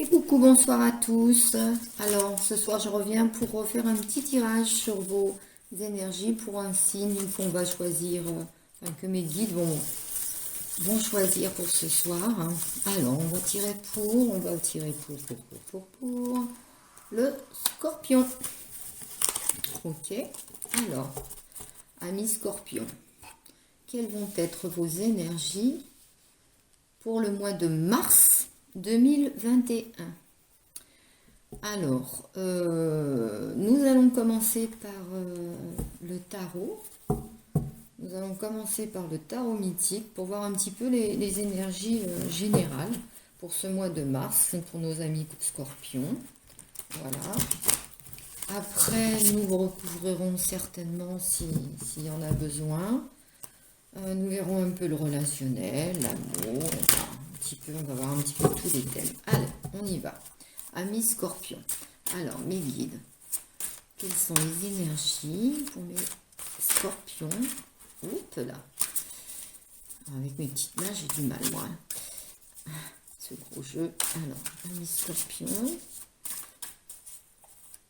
Et coucou, bonsoir à tous. Alors, ce soir, je reviens pour refaire un petit tirage sur vos énergies pour un signe qu'on va choisir, que mes guides vont choisir pour ce soir. Alors, on va tirer pour le scorpion. Ok, alors, amis scorpion, quelles vont être vos énergies pour le mois de mars 2021? Alors, nous allons commencer par le tarot. Nous allons commencer par le tarot mythique pour voir un petit peu les énergies générales pour ce mois de mars, pour nos amis scorpions. Voilà. Après, nous recouvrirons certainement s'il y en a besoin. Nous verrons un peu le relationnel, l'amour, on va voir un petit peu tous les thèmes. Allez, on y va. Amis scorpions. Alors, mes guides. Quelles sont les énergies pour mes scorpions? Oups là. Avec mes petites mains, j'ai du mal, moi. Ce gros jeu. Alors, amis scorpions.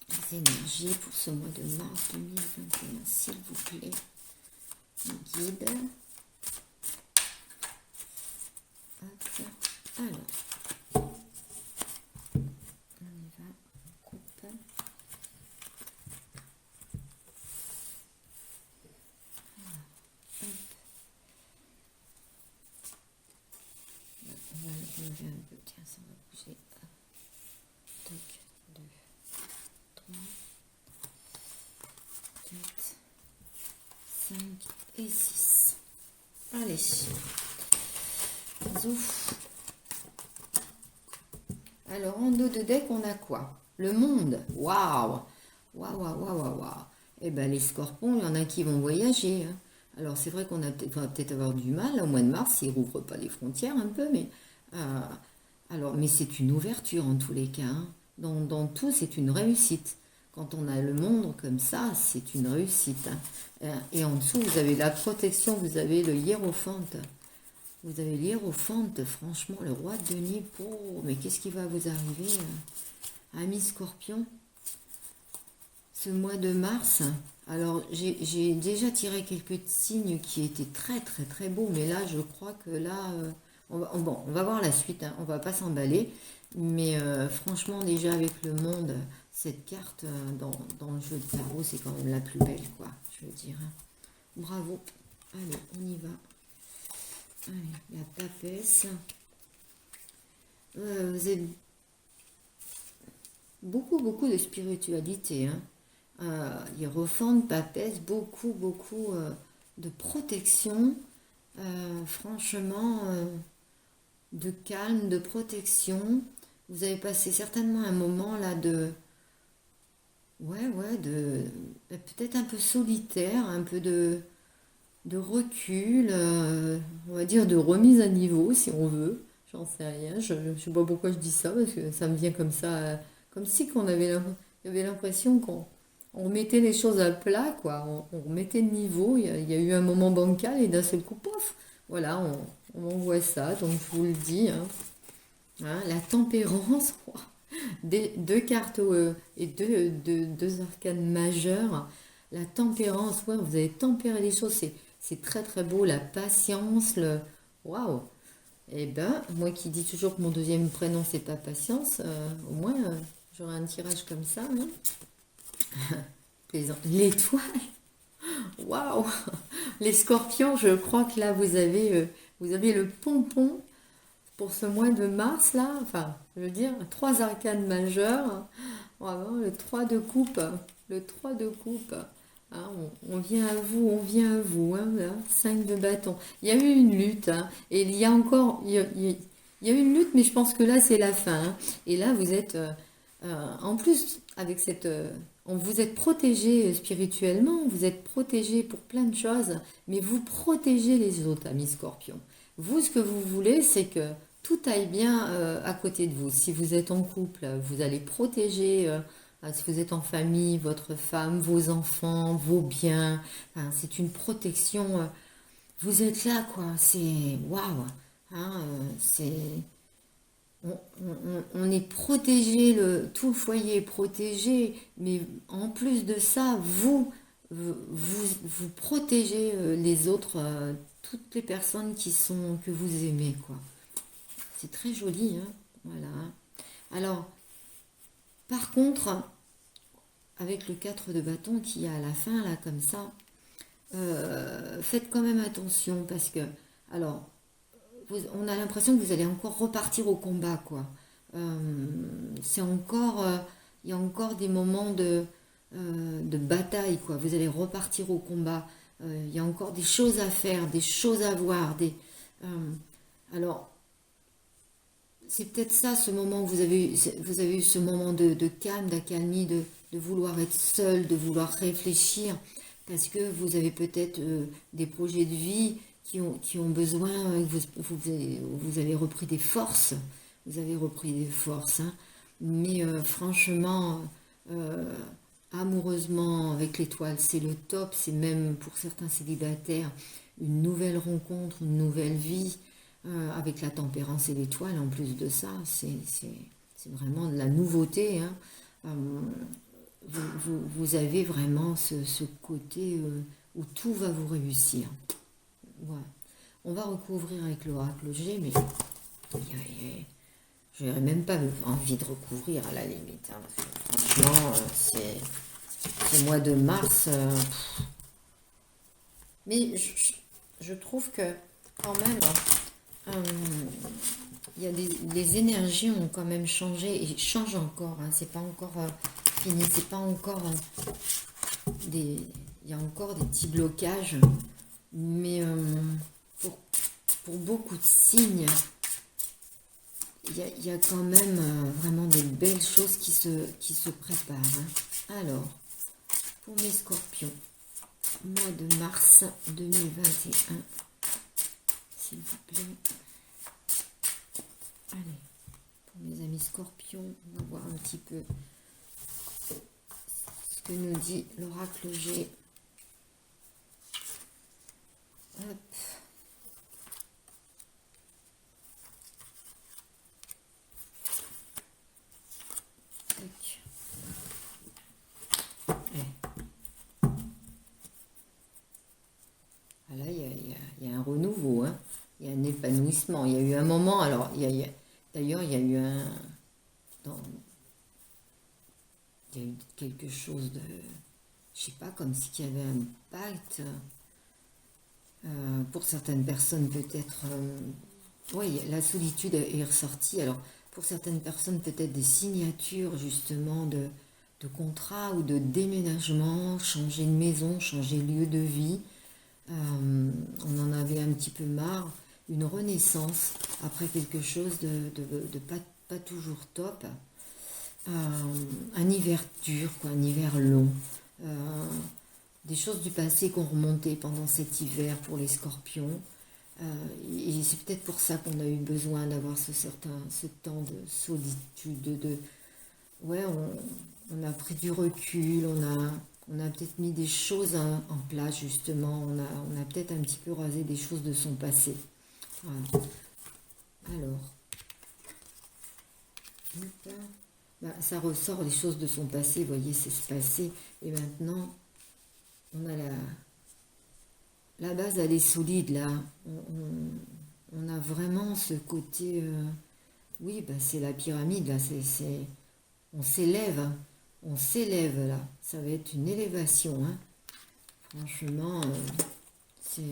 Les énergies pour ce mois de mars 2021, s'il vous plaît. Mes guides. Hop. Alors. Un peu, tiens, ça va bouger. Toc, 2, 3, 4, 5 et 6. Allez. Zouf. Alors, en dos de deck, on a quoi? Le monde. Waouh! Waouh, waouh, waouh, waouh, waouh. Eh bien, les scorpions, il y en a qui vont voyager. Alors, c'est vrai qu'on va peut-être avoir du mal au mois de mars, s'ils rouvrent pas les frontières un peu, mais... mais c'est une ouverture en tous les cas. Dans tout, c'est une réussite. Quand on a le monde comme ça, c'est une réussite. Et en dessous, vous avez la protection, vous avez le hiérophante. Vous avez l'hiérophante, franchement, le roi de denier. Oh, mais qu'est-ce qui va vous arriver, amis scorpions, ce mois de mars? Alors, j'ai déjà tiré quelques signes qui étaient très, très, très beaux, mais là, je crois que là... on va voir la suite, hein. On va pas s'emballer, mais franchement déjà avec le monde, cette carte dans le jeu de tarot, c'est quand même la plus belle, quoi, je veux dire. Bravo. Allez, on y va. Allez, la papesse. Vous avez beaucoup de spiritualité, hein. Hiérophante, papesse, beaucoup de protection. Franchement... de calme, de protection. Vous avez passé certainement un moment là de peut-être un peu solitaire, un peu de recul, on va dire de remise à niveau si on veut. J'en sais rien, je ne sais pas pourquoi je dis ça, parce que ça me vient comme ça, comme si qu'on avait l'impression qu'on mettait les choses à plat, quoi. On remettait le niveau, il y a eu un moment bancal et d'un seul coup, pof, voilà, on voit ça, donc je vous le dis, hein. La tempérance, deux cartes et deux arcanes majeures. La tempérance, ouais, vous avez tempéré les choses, c'est très très beau. La patience, waouh. Eh ben, moi qui dis toujours que mon deuxième prénom c'est pas patience, au moins j'aurai un tirage comme ça, hein. L'étoile, waouh. Les scorpions, je crois que là vous avez le pompon pour ce mois de mars là, enfin, je veux dire, trois arcanes majeures, vraiment le 3 de coupe, le 3 de coupe, hein, on vient à vous, hein, là, 5 de bâton. Il y a eu une lutte, hein, et il y a encore, il y a eu une lutte, mais je pense que là c'est la fin, hein. Et là vous êtes, en plus, avec cette... vous êtes protégé spirituellement, vous êtes protégé pour plein de choses, mais vous protégez les autres, amis scorpions. Vous, ce que vous voulez, c'est que tout aille bien à côté de vous. Si vous êtes en couple, vous allez protéger, si vous êtes en famille, votre femme, vos enfants, vos biens. Enfin, c'est une protection. Vous êtes là, quoi. C'est waouh, hein, c'est on est protégé, tout le foyer est protégé, mais en plus de ça, vous protégez les autres, toutes les personnes que vous aimez, quoi. C'est très joli, hein, voilà. Alors, par contre, avec le 4 de bâton qu'il y a à la fin, là, comme ça, faites quand même attention, parce que, alors, on a l'impression que vous allez encore repartir au combat, quoi. C'est encore, il y a encore des moments de bataille, quoi. Vous allez repartir au combat. Il y a encore des choses à faire, des choses à voir. Euh, alors, c'est peut-être ça, ce moment où vous avez eu ce moment de calme, d'accalmie, de vouloir être seul, de vouloir réfléchir, parce que vous avez peut-être des projets de vie qui ont besoin, vous avez repris des forces, vous avez repris des forces, hein. Mais franchement, euh, amoureusement, avec l'étoile, c'est le top, c'est même pour certains célibataires une nouvelle rencontre, une nouvelle vie, avec la tempérance et l'étoile en plus de ça, c'est vraiment de la nouveauté, hein. Euh, vous avez vraiment ce côté où tout va vous réussir. Voilà. On va recouvrir avec l'oracle G, mais je n'aurais même pas envie de recouvrir à la limite, hein, parce que franchement, c'est mois de mars. Mais je trouve que quand même, euh, il y a les énergies ont quand même changé et changent encore, hein. C'est pas encore fini, c'est pas encore il y a encore des petits blocages, mais pour beaucoup de signes, il y a quand même vraiment des belles choses qui se préparent, hein. Alors, pour mes scorpions, mois de mars 2021, s'il vous plaît. Allez, pour mes amis scorpions, on va voir un petit peu ce que nous dit l'oracle G. Hop. Là, il y a un renouveau, hein. Il y a un épanouissement. Il y a eu un moment, alors, d'ailleurs, il y a eu il y a eu quelque chose de, je sais pas, comme si il y avait un pacte. Pour certaines personnes, peut-être, oui, la solitude est ressortie. Alors, pour certaines personnes, peut-être des signatures, justement, de contrats ou de déménagement, changer de maison, changer de lieu de vie. On en avait un petit peu marre, une renaissance après quelque chose de pas toujours top. Un hiver dur, quoi, un hiver long. Des choses du passé qu'on remontait pendant cet hiver pour les scorpions. Et c'est peut-être pour ça qu'on a eu besoin d'avoir ce temps de solitude, ouais, on a pris du recul, on a peut-être mis des choses en place, justement. On a peut-être un petit peu rasé des choses de son passé. Voilà. Alors, ça ressort les choses de son passé, vous voyez, c'est ce passé. Et maintenant, on a la base, elle est solide, là. On a vraiment ce côté... oui, c'est la pyramide, là. On s'élève, hein. On s'élève là, ça va être une élévation, hein. Franchement, c'est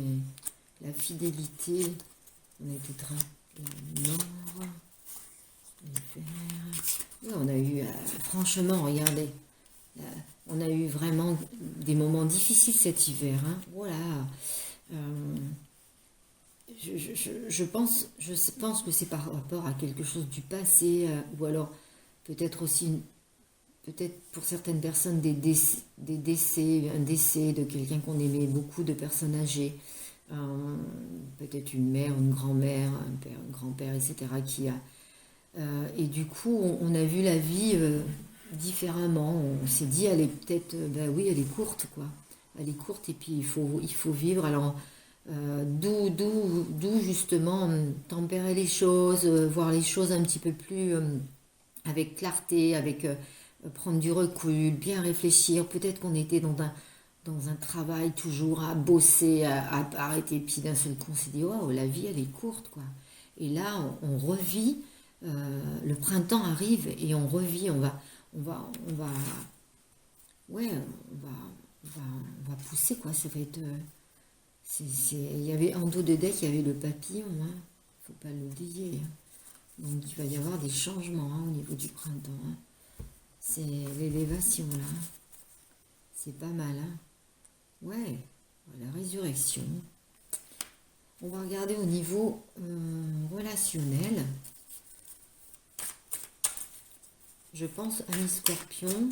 la fidélité. On a été très nord, oui, on a eu, franchement, regardez, on a eu vraiment des moments difficiles cet hiver, hein. Voilà. Je pense que c'est par rapport à quelque chose du passé, ou alors peut-être aussi peut-être pour certaines personnes un décès de quelqu'un qu'on aimait beaucoup, de personnes âgées, peut-être une mère, une grand-mère, un père, un grand-père, etc. Et du coup, on a vu la vie différemment. On s'est dit, elle est peut-être, oui, elle est courte, quoi. Elle est courte et puis il faut vivre. Alors, D'où justement tempérer les choses, voir les choses un petit peu plus avec clarté, avec prendre du recul, bien réfléchir. Peut-être qu'on était dans un travail toujours à bosser, à arrêter, puis d'un seul coup on s'est dit, waouh, la vie elle est courte, quoi. Et là on revit, le printemps arrive et on revit, on va, ouais, on va pousser, quoi. Ça va être, il y avait en dos de deck, il y avait le papillon, hein. Faut pas l'oublier, hein. Donc il va y avoir des changements, hein, au niveau du printemps, hein. C'est l'élévation là, hein. C'est pas mal, hein. Ouais, la résurrection. On va regarder au niveau relationnel. Je pense, amis Scorpion,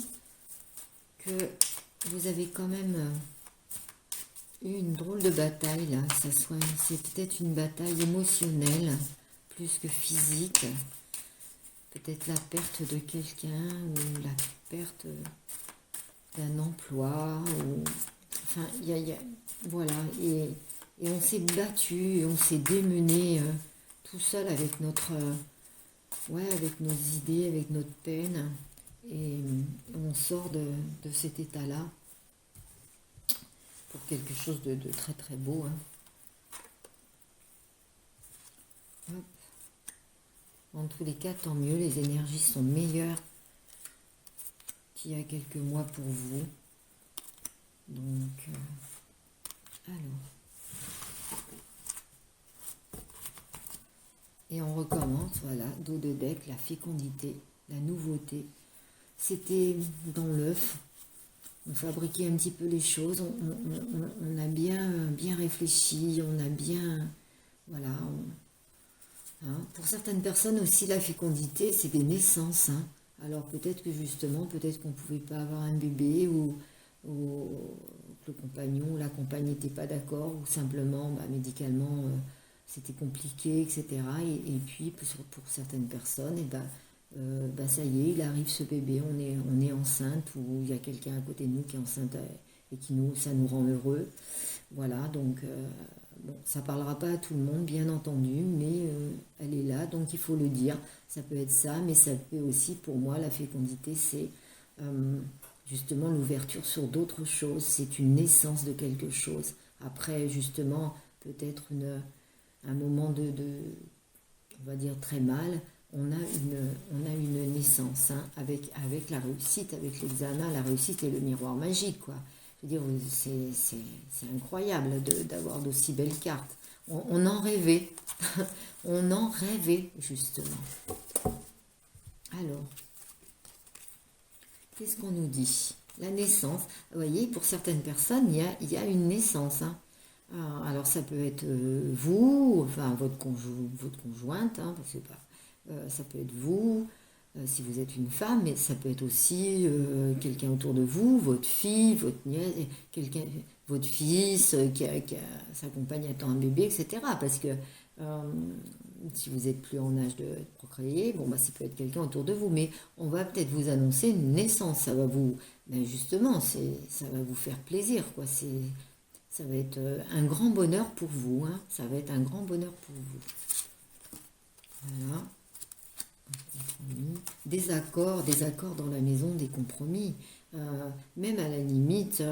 que vous avez quand même eu une drôle de bataille là. C'est peut-être une bataille émotionnelle plus que physique. Peut-être la perte de quelqu'un ou la perte d'un emploi. Enfin, voilà. Et on s'est battu, et on s'est démené tout seul avec avec nos idées, avec notre peine. Et on sort de cet état-là pour quelque chose de très très beau, hein. Hop. En tous les cas, tant mieux, les énergies sont meilleures qu'il y a quelques mois pour vous. Donc, alors. Et on recommence, voilà, dos de deck, la fécondité, la nouveauté. C'était dans l'œuf. On fabriquait un petit peu les choses, on a bien réfléchi, on a bien... Voilà. Hein. Pour certaines personnes aussi, la fécondité, c'est des naissances, hein. Alors peut-être que justement, peut-être qu'on ne pouvait pas avoir un bébé ou que le compagnon ou la compagne n'était pas d'accord ou simplement, médicalement, c'était compliqué, etc. Et puis, pour certaines personnes, ça y est, il arrive ce bébé, on est enceinte ou il y a quelqu'un à côté de nous qui est enceinte et ça nous rend heureux. Voilà, donc bon, ça ne parlera pas à tout le monde, bien entendu, mais elle est là, donc il faut le dire. Ça peut être ça, mais ça peut aussi, pour moi, la fécondité, c'est justement l'ouverture sur d'autres choses. C'est une naissance de quelque chose. Après, justement, peut-être un moment on va dire très mal, on a une naissance, hein, avec la réussite, avec l'examen, la réussite et le miroir magique, quoi. Je veux dire, c'est incroyable d'avoir d'aussi belles cartes. On en rêvait, on en rêvait, justement. Alors, qu'est-ce qu'on nous dit? La naissance, vous voyez, pour certaines personnes, il y a une naissance, hein. Alors ça peut être vous, enfin votre conjointe, hein, parce que ça peut être vous, si vous êtes une femme, mais ça peut être aussi quelqu'un autour de vous, votre fille, votre nièce, votre fils sa compagne attend un bébé, etc. Parce que si vous n'êtes plus en âge de procréer, ça peut être quelqu'un autour de vous, mais on va peut-être vous annoncer une naissance, ça va vous, justement, ça va vous faire plaisir, quoi. Ça va être un grand bonheur pour vous, hein. Ça va être un grand bonheur pour vous. Voilà. Des accords dans la maison, des compromis. Même à la limite,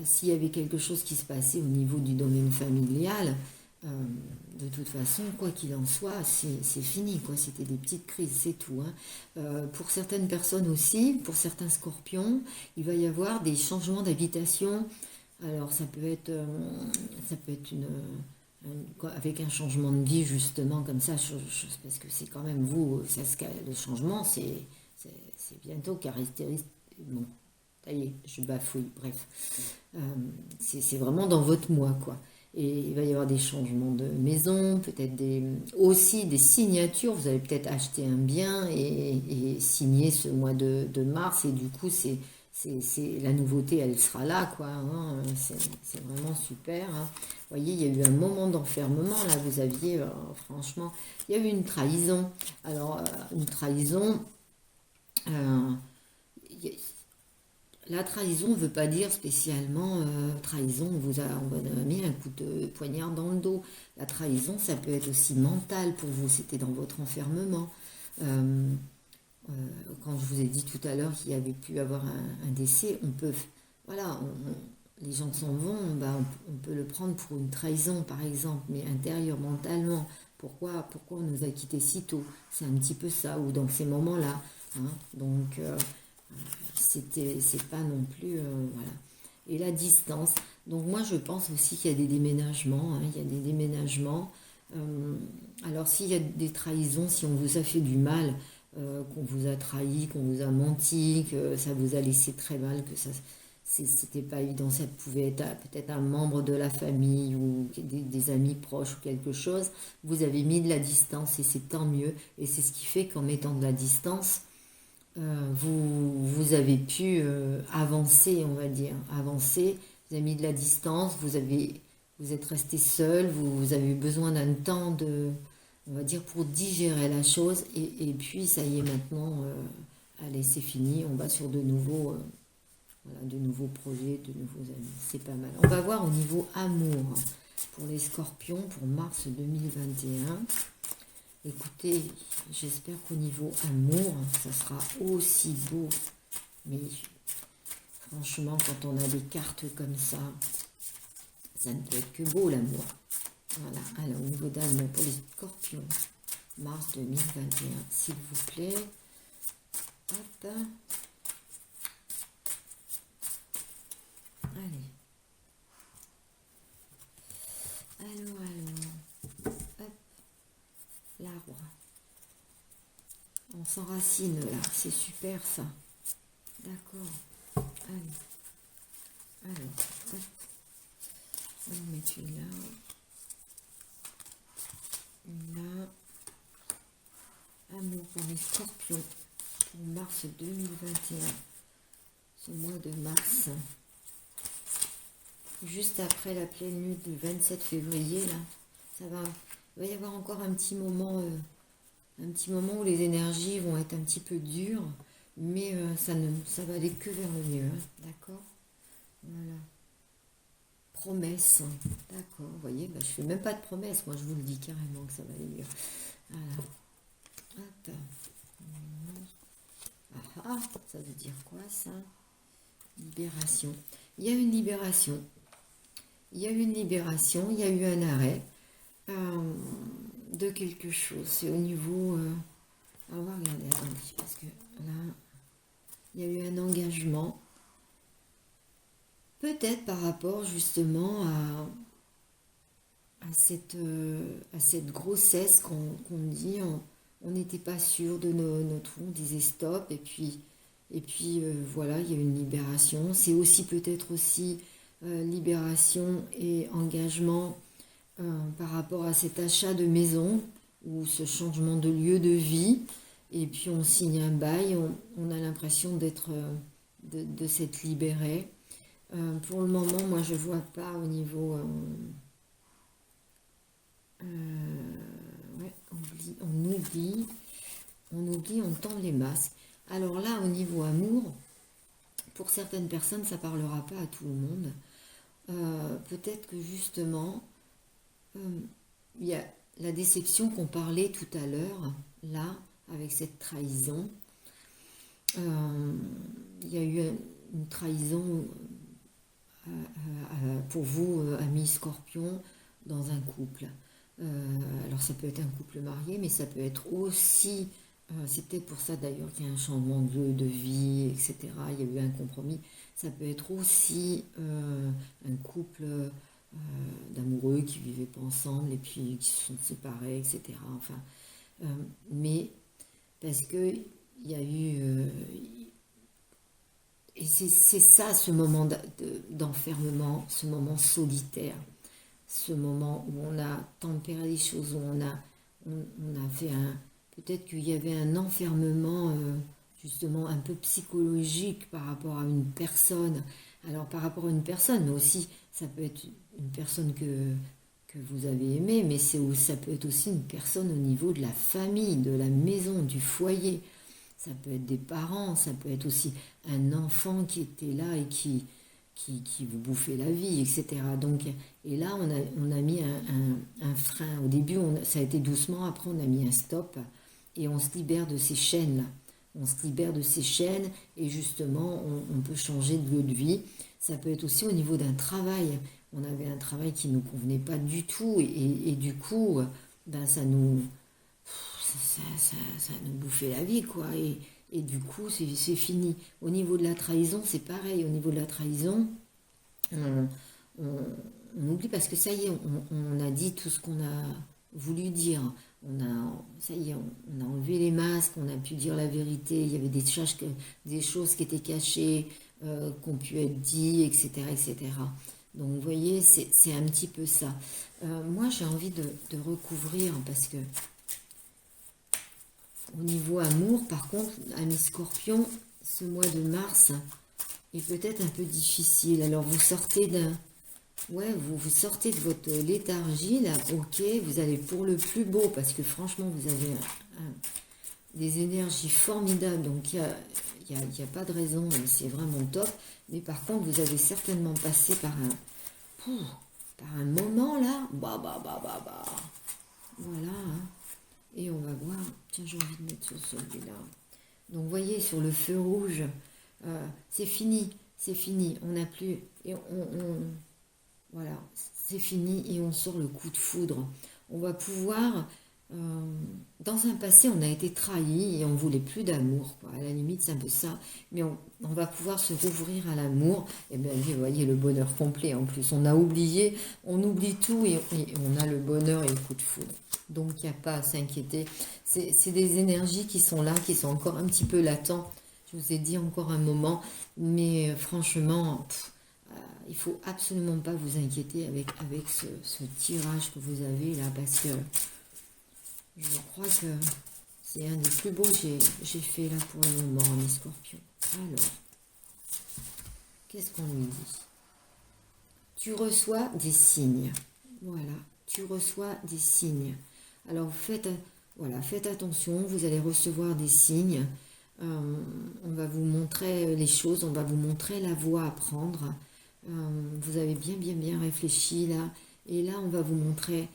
s'il y avait quelque chose qui se passait au niveau du domaine familial, de toute façon, quoi qu'il en soit, c'est fini, quoi. C'était des petites crises, c'est tout, hein. Pour certaines personnes aussi, pour certains scorpions, il va y avoir des changements d'habitation. Alors ça peut être avec un changement de vie justement comme ça, parce que c'est quand même vous, le changement c'est bientôt caractéristique. Bon, ça y est, je bafouille, bref. C'est vraiment dans votre moi, quoi. Et il va y avoir des changements de maison, peut-être aussi des signatures. Vous allez peut-être acheter un bien et signer ce mois de mars, et du coup c'est la nouveauté, elle sera là, quoi, hein. C'est vraiment super, hein. Vous voyez, il y a eu un moment d'enfermement, là, vous aviez, franchement, il y a eu une trahison. Alors, une trahison, la trahison ne veut pas dire spécialement trahison, on vous a mis un coup de poignard dans le dos. La trahison, ça peut être aussi mental pour vous, c'était dans votre enfermement. Euh, Quand je vous ai dit tout à l'heure qu'il y avait pu avoir un décès, on peut, voilà, les gens s'en vont, ben, on peut le prendre pour une trahison par exemple, mais intérieur, mentalement. Pourquoi on nous a quittés si tôt? C'est un petit peu ça, ou dans ces moments-là. Hein. Donc, c'est pas non plus, voilà. Et la distance. Donc moi, je pense aussi qu'il y a des déménagements. Hein, il y a des déménagements. Alors s'il y a des trahisons, si on vous a fait du mal, qu'on vous a trahi, qu'on vous a menti, que ça vous a laissé très mal, que ça c'était pas évident, ça pouvait être peut-être un membre de la famille ou des amis proches ou quelque chose, vous avez mis de la distance et c'est tant mieux. Et c'est ce qui fait qu'en mettant de la distance, vous avez pu avancer, on va dire, avancer, vous avez mis de la distance, vous êtes resté seul, vous avez eu besoin d'un temps on va dire, pour digérer la chose, et puis ça y est maintenant, allez, c'est fini, on va sur voilà, de nouveaux projets, de nouveaux amis, c'est pas mal. On va voir au niveau amour, pour les scorpions, pour mars 2021. Écoutez, j'espère qu'au niveau amour, ça sera aussi beau. Mais franchement, quand on a des cartes comme ça ne peut être que beau l'amour. Voilà, alors au niveau d'amour pour les scorpions, mars 2021, s'il vous plaît. Hop. Allez. Alors. Hop. L'arbre. On s'enracine là, c'est super ça. D'accord. Allez. Alors, hop. On va mettre une là. Une là. Amour pour les scorpions pour mars 2021. Ce mois de mars. Juste après la pleine lune du 27 février, là, il va y avoir encore un petit moment où les énergies vont être un petit peu dures, mais ça va aller que vers le mieux, hein, d'accord? Voilà. Promesse, d'accord, vous voyez, je fais même pas de promesse, moi je vous le dis carrément que ça va aller mieux. Voilà. Hop. Ah, ça veut dire quoi ça? Libération. Il y a une libération. Il y a eu une libération, il y a eu un arrêt de quelque chose. C'est au niveau... on va regarder, attendez, parce que là, il y a eu un engagement. Peut-être par rapport justement à cette grossesse qu'on dit, on n'était pas sûr de notre... On disait stop, et puis voilà, il y a eu une libération. C'est aussi peut-être aussi... libération et engagement par rapport à cet achat de maison ou ce changement de lieu de vie, et puis on signe un bail, on a l'impression d'être de s'être libéré. Pour le moment, moi je vois pas au niveau ouais, on tombe les masques. Alors là, au niveau amour, pour certaines personnes, ça parlera pas à tout le monde. Peut-être que justement, il y a la déception qu'on parlait tout à l'heure, là, avec cette trahison. Il y a eu une trahison pour vous, amis scorpions, dans un couple. Alors ça peut être un couple marié, mais ça peut être aussi... c'est peut-être pour ça d'ailleurs qu'il y a un changement de vie, etc. Il y a eu un compromis. Ça peut être aussi un couple d'amoureux qui ne vivaient pas ensemble et puis qui se sont séparés, etc. Enfin, mais parce que il y a eu... et c'est ça, ce moment d'enfermement, ce moment solitaire, ce moment où on a tempéré les choses, où on a fait un... Peut-être qu'il y avait un enfermement justement un peu psychologique par rapport à une personne. Alors par rapport à une personne, mais aussi ça peut être une personne que vous avez aimée, mais ça peut être aussi une personne au niveau de la famille, de la maison, du foyer. ça peut être des parents, ça peut être aussi un enfant qui était là et qui vous bouffait la vie, etc. Donc, et là, on a mis un frein. Au début, ça a été doucement, après on a mis un stop et on se libère de ces chaînes-là. On se libère de ces chaînes et justement, on peut changer de lieu de vie. Ça peut être aussi au niveau d'un travail. On avait un travail qui ne nous convenait pas du tout et du coup, ben, ça nous bouffait la vie, quoi. Et du coup, c'est fini. Au niveau de la trahison, c'est pareil. Au niveau de la trahison, on, on- on oublie parce que ça y est, on a dit tout ce qu'on a voulu dire. Ça y est, on a enlevé les masques, on a pu dire la vérité. Il y avait des choses qui étaient cachées, qui ont pu être dites, etc., etc. Donc, vous voyez, c'est un petit peu ça. Moi, j'ai envie de recouvrir parce que au niveau amour, par contre, ami Scorpion, ce mois de mars est peut-être un peu difficile. Alors, vous sortez vous sortez de votre léthargie, là, ok, vous allez pour le plus beau, parce que franchement, vous avez des énergies formidables, donc il y a pas de raison, c'est vraiment top. Mais par contre, vous avez certainement passé par un moment, là, bah. Voilà, hein. Et on va voir, tiens, j'ai envie de mettre sur celui-là. Donc, vous voyez, sur le feu rouge, c'est fini, on n'a plus, et voilà, c'est fini et on sort le coup de foudre. On va pouvoir, dans un passé, on a été trahi et on voulait plus d'amour, quoi. À la limite, c'est un peu ça. Mais on va pouvoir se rouvrir à l'amour. Et bien, vous voyez, le bonheur complet en plus. On a oublié, on oublie tout et on a le bonheur et le coup de foudre. Donc, il n'y a pas à s'inquiéter. C'est des énergies qui sont là, qui sont encore un petit peu latentes. Je vous ai dit encore un moment, mais franchement, il faut absolument pas vous inquiéter avec ce tirage que vous avez là, parce que je crois que c'est un des plus beaux que j'ai fait là pour le moment, mes scorpions. Alors, qu'est-ce qu'on lui dit? Tu reçois des signes. Voilà, tu reçois des signes. Alors, faites attention, vous allez recevoir des signes. On va vous montrer les choses, on va vous montrer la voie à prendre. Vous avez bien réfléchi là. Et là, on va vous montrer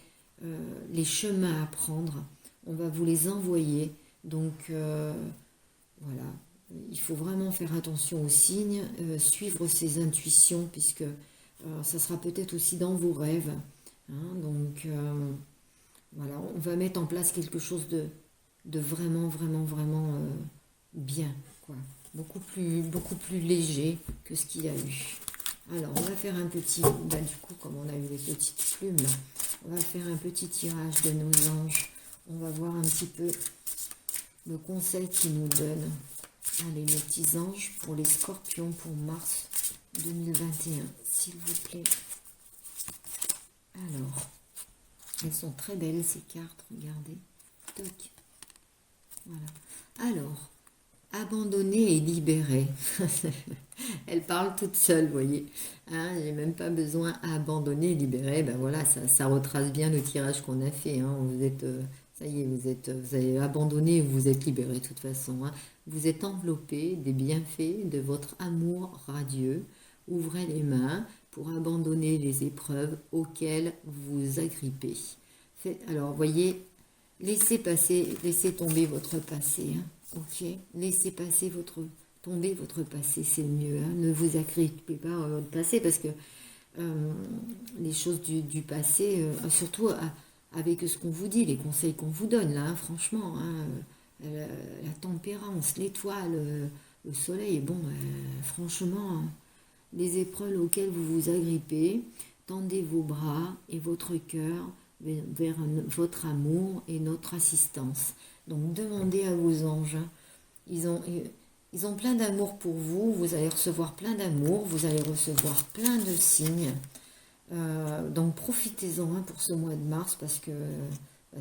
les chemins à prendre. On va vous les envoyer. Donc, voilà. Il faut vraiment faire attention aux signes, suivre ses intuitions, puisque ça sera peut-être aussi dans vos rêves. Hein. Donc, voilà, on va mettre en place quelque chose de vraiment bien, quoi. Beaucoup plus léger que ce qu'il y a eu. Alors, on va faire un petit, du coup, comme on a eu les petites plumes, là, on va faire un petit tirage de nos anges. On va voir un petit peu le conseil qu'ils nous donnent. Allez, mes petits anges, pour les scorpions pour mars 2021, s'il vous plaît. Alors, elles sont très belles, ces cartes, regardez. Toc. Voilà. Alors, abandonner et libérer. Elle parle toute seule, vous voyez. Hein, j'ai même pas besoin à abandonner et libérer. Ben voilà, ça retrace bien le tirage qu'on a fait. Hein. Vous êtes, ça y est, vous avez abandonné et vous êtes libéré de toute façon. Hein. Vous êtes enveloppé des bienfaits de votre amour radieux. Ouvrez les mains pour abandonner les épreuves auxquelles vous vous agrippez. Alors, vous voyez, laissez tomber votre passé. Hein. Ok, laissez tomber votre passé, c'est le mieux. Hein. Ne vous agrippez pas à votre passé parce que les choses du passé, surtout avec ce qu'on vous dit, les conseils qu'on vous donne, là, hein, franchement, hein, la tempérance, l'étoile, le soleil, bon, franchement, hein, les épreuves auxquelles vous vous agrippez, tendez vos bras et votre cœur vers votre amour et notre assistance. Donc demandez à vos anges. Hein. Ils ont plein d'amour pour vous. Vous allez recevoir plein d'amour. Vous allez recevoir plein de signes. Donc profitez-en hein, pour ce mois de mars parce que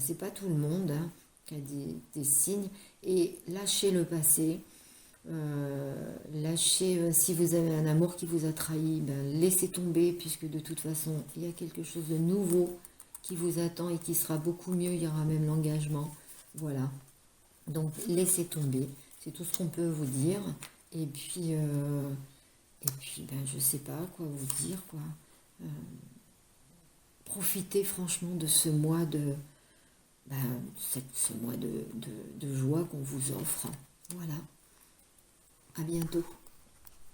c'est pas tout le monde hein, qui a des signes. Et lâchez le passé. Lâchez, si vous avez un amour qui vous a trahi, laissez tomber puisque de toute façon il y a quelque chose de nouveau qui vous attend et qui sera beaucoup mieux, il y aura même l'engagement. Voilà. Donc laissez tomber. C'est tout ce qu'on peut vous dire. Et puis, ben, je sais pas quoi vous dire, quoi. Profitez franchement de ce mois ben, ce mois de joie qu'on vous offre. Voilà. À bientôt.